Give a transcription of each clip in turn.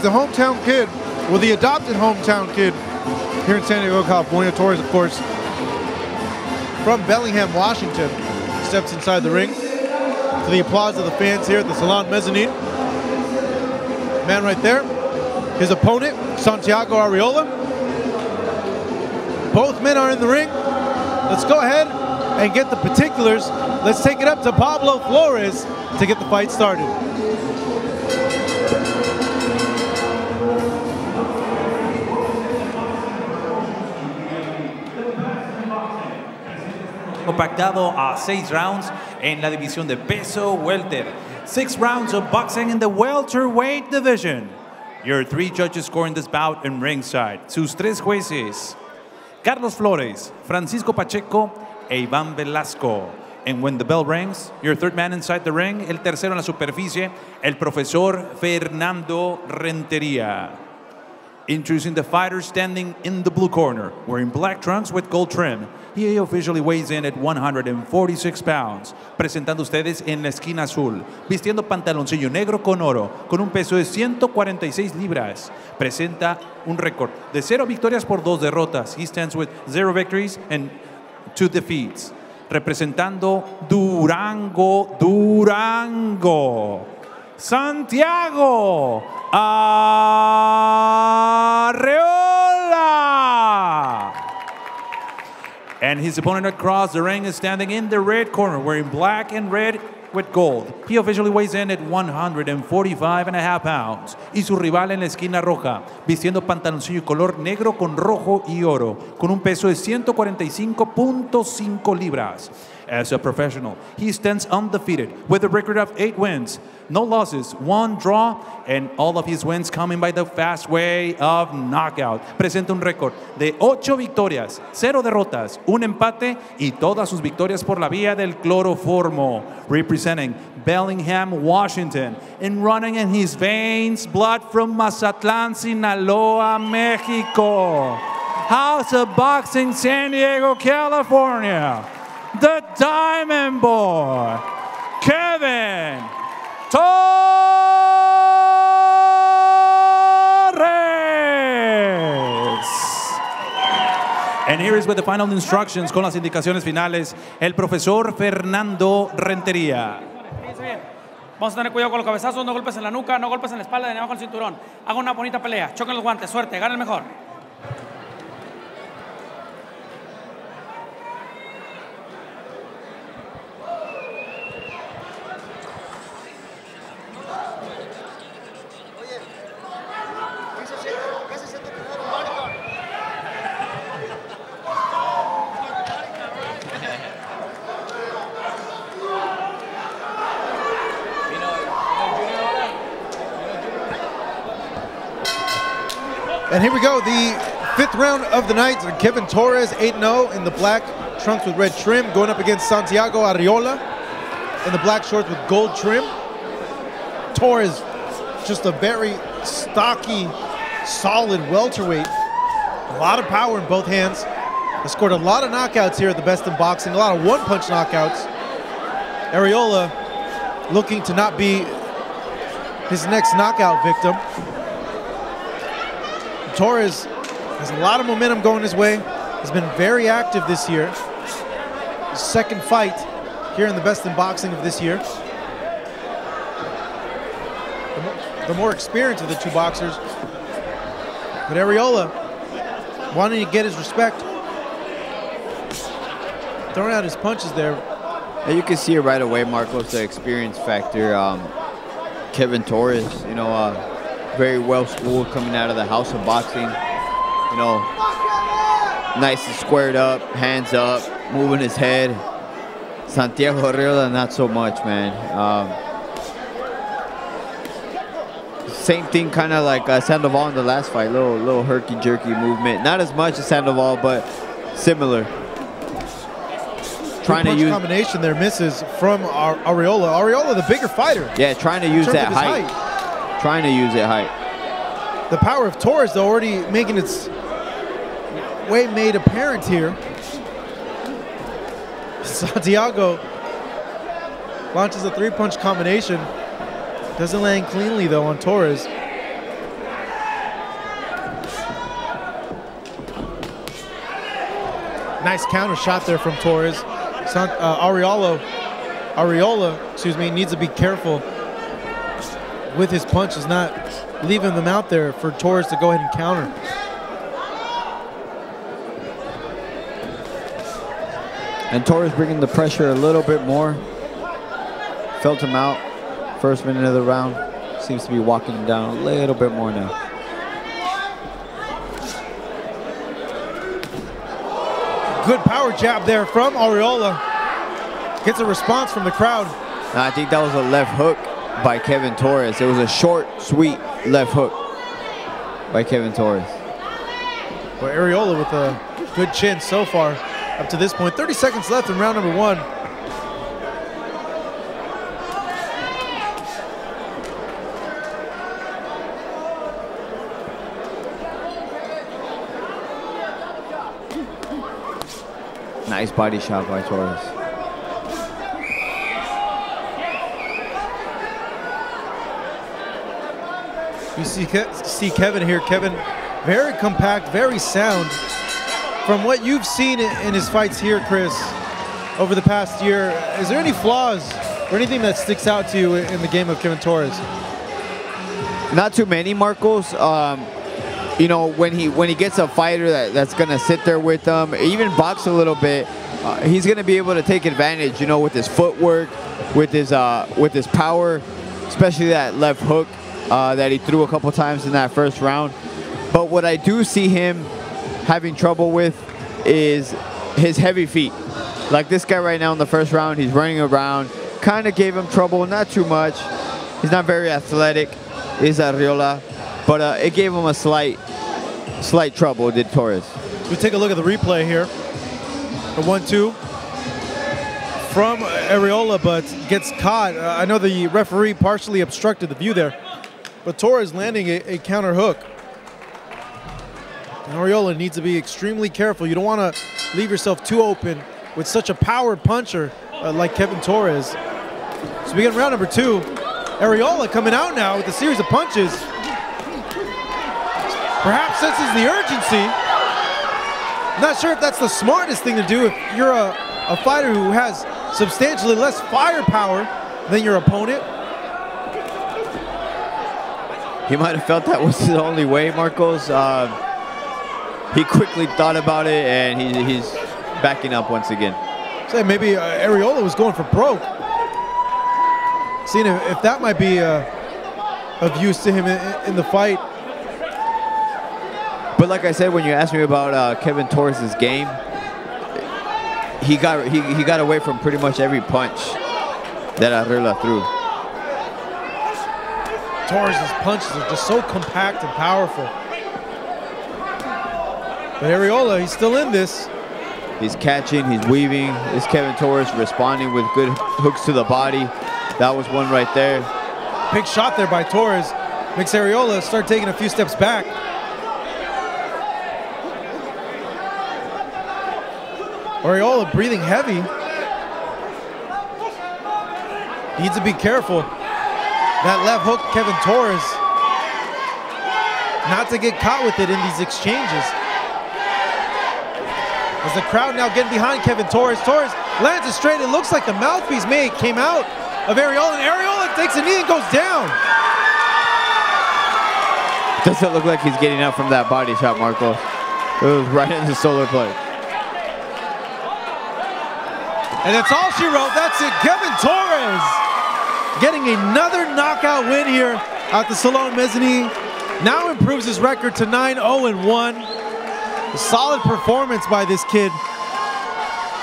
the hometown kid, well, the adopted hometown kid here in San Diego, California. Torres, of course, from Bellingham, Washington, steps inside the ring to the applause of the fans here at the Salon Mezzanine. Man right there, his opponent, Santiago Arreola. Both men are in the ring. Let's go ahead and get the particulars. Let's take it up to Pablo Flores to get the fight started. Compactado a 6 rounds en la división de peso welter. 6 rounds of boxing in the welterweight division. Your 3 judges scoring this bout in ringside. Sus 3 jueces: Carlos Flores, Francisco Pacheco, e Iván Velasco. And when the bell rings, your 3rd man inside the ring, el tercero en la superficie, el profesor Fernando Rentería. Introducing the fighter standing in the blue corner, wearing black trunks with gold trim. He officially weighs in at 146 pounds. Presentando ustedes en la esquina azul, vistiendo pantaloncillo negro con oro, con un peso de 146 libras. Presenta un récord de 0 victorias por 2 derrotas. He stands with 0 victories and 2 defeats. Representando Durango, Santiago Arreola. And his opponent across the ring is standing in the red corner, wearing black and red with gold. He officially weighs in at 145.5 pounds. Y su rival en la esquina roja, vistiendo pantaloncillo color negro con rojo y oro, con un peso de 145.5 libras. As a professional, he stands undefeated with a record of 8 wins, no losses, 1 draw, and all of his wins coming by the fast way of knockout. Presenta un récord de 8 victorias, 0 derrotas, 1 empate y todas sus victorias por la vía del cloroformo. Representing Bellingham, Washington, and running in his veins blood from Mazatlán, Sinaloa, Mexico. House of Boxing, San Diego, California. The Diamond Boy, Kevin Torres. And here is with the final instructions, con las indicaciones finales, el profesor Fernando Rentería. Vamos a tener cuidado con los cabezazos, no golpes en la nuca, no golpes en la espalda, de abajo del cinturón. Haga una bonita pelea, choquen los guantes, suerte, gane el mejor. And here we go, the 5th round of the night. Kevin Torres, 8-0 in the black trunks with red trim, going up against Santiago Arreola in the black shorts with gold trim. Torres, just a very stocky, solid welterweight. A lot of power in both hands. Has scored a lot of knockouts here at the Best in Boxing, a lot of one-punch knockouts. Arreola looking to not be his next knockout victim. Torres has a lot of momentum going his way. He's been very active this year. His 2nd fight here in the Best in Boxing of this year. The more experienced of the 2 boxers. But Arreola wanting to get his respect. Throwing out his punches there. You can see it right away, Marcos, the experience factor. Kevin Torres, you know, very well schooled coming out of the House of Boxing. You know, nice and squared up, hands up, moving his head. Santiago Arreola, not so much, man. Same thing, kind of like Sandoval in the last fight, little herky-jerky movement. Not as much as Sandoval, but similar. Trying to use combination there, misses from Arreola. Arreola, the bigger fighter. Yeah, trying to use that height. Trying to use it height. The power of Torres, though, already making its way made apparent here. Santiago launches a 3-punch combination. Doesn't land cleanly, though, on Torres. Nice counter shot there from Torres. Arreola, excuse me, needs to be careful with his punches, not leaving them out there for Torres to go ahead and counter. And Torres bringing the pressure a little bit more. Felt him out. First minute of the round. Seems to be walking him down a little bit more now. Good power jab there from Arreola. Gets a response from the crowd. I think that was a left hook by Kevin Torres. It was a short, sweet left hook by Kevin Torres. Well, Arreola with a good chin so far up to this point. 30 seconds left in round number 1. Nice body shot by Torres. You see Kevin here. Kevin, very compact, very sound. From what you've seen in his fights here, Chris, over the past year, is there any flaws or anything that sticks out to you in the game of Kevin Torres? Not too many, Marcos. You know, when he gets a fighter that's gonna sit there with him, even box a little bit, he's gonna be able to take advantage. You know, with his footwork, with his power, especially that left hook that he threw a couple times in that first round. But what I do see him having trouble with is his heavy feet. Like this guy right now in the first round, he's running around, kind of gave him trouble, not too much. He's not very athletic, is Arreola, but it gave him a slight trouble, did Torres. We take a look at the replay here. A 1-2 from Arreola, but gets caught. I know the referee partially obstructed the view there, but Torres landing a counter hook. And Arreola needs to be extremely careful. You don't want to leave yourself too open with such a power puncher like Kevin Torres. So we get round number 2. Arreola coming out now with a series of punches. Perhaps senses the urgency. Not sure if that's the smartest thing to do if you're a fighter who has substantially less firepower than your opponent. He might have felt that was the only way, Marcos. He quickly thought about it, and he's backing up once again. Say maybe Arreola was going for broke. Seeing if that might be of use to him in the fight. But like I said, when you asked me about Kevin Torres' game, he got away from pretty much every punch that Arreola threw. Torres' punches are just so compact and powerful. But Arreola, he's still in this. He's catching, he's weaving. This Kevin Torres responding with good hooks to the body. That was one right there. Big shot there by Torres. Makes Arreola start taking a few steps back. Arreola breathing heavy. Needs to be careful. That left hook, Kevin Torres. Not to get caught with it in these exchanges. As the crowd now getting behind Kevin Torres. Torres lands it straight. It looks like the mouthpiece came out of Arreola, and Arreola takes a knee and goes down. Doesn't look like he's getting up from that body shot, Marcos. It was right in the solar plate. And that's all she wrote. That's it. Kevin Torres getting another knockout win here at the Salon Mezzanine. Now improves his record to 9-0-1. A solid performance by this kid.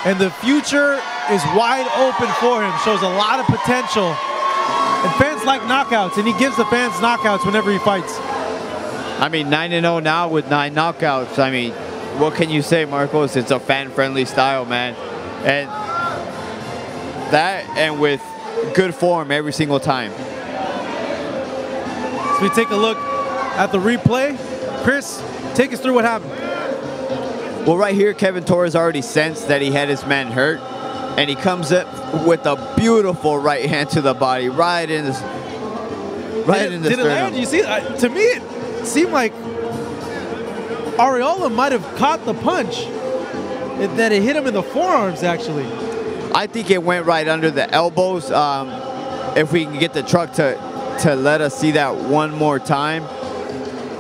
And the future is wide open for him. Shows a lot of potential. And fans like knockouts, and he gives the fans knockouts whenever he fights. I mean, 9-0 now with 9 knockouts. I mean, what can you say, Marcos? It's a fan-friendly style, man. And that, and with good form every single time. So we take a look at the replay. Chris, take us through what happened. Well, right here, Kevin Torres already sensed that he had his man hurt, and he comes up with a beautiful right hand to the body, right in the sternum. Did it land? You see, to me, it seemed like Arreola might have caught the punch. that it hit him in the forearms, actually. I think it went right under the elbows. If we can get the truck to let us see that one more time.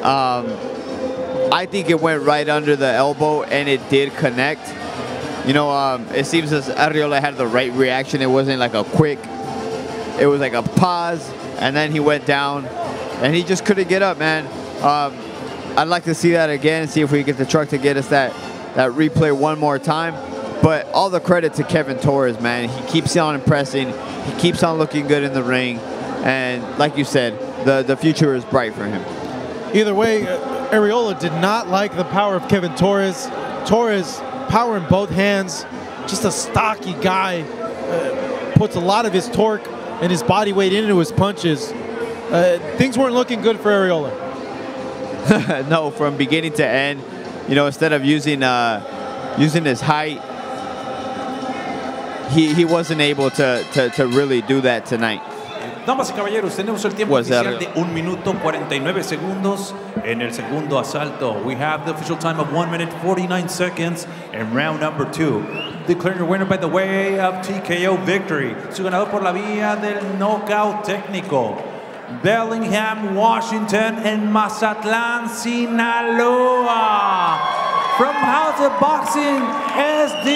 I think it went right under the elbow, and it did connect. You know, it seems as Arreola had the right reaction. It wasn't like a quick, it was like a pause, and then he went down, and he just couldn't get up, man. I'd like to see that again, see if we get the truck to get us that replay one more time. But all the credit to Kevin Torres, man. He keeps on impressing. He keeps on looking good in the ring. And like you said, the future is bright for him. Either way, Arreola did not like the power of Kevin Torres. Torres, power in both hands, just a stocky guy, puts a lot of his torque and his body weight into his punches. Things weren't looking good for Arreola. No, from beginning to end, you know, instead of using his height, he wasn't able to really do that tonight. Damas y caballeros, tenemos el tiempo oficial de 1 minuto 49 segundos en el segundo asalto. We have the official time of 1 minute 49 seconds in round number 2. Declaring your winner by the way of TKO victory. Su ganador por la vía del knockout técnico. Bellingham, Washington, and Mazatlán, Sinaloa. From House of Boxing, SD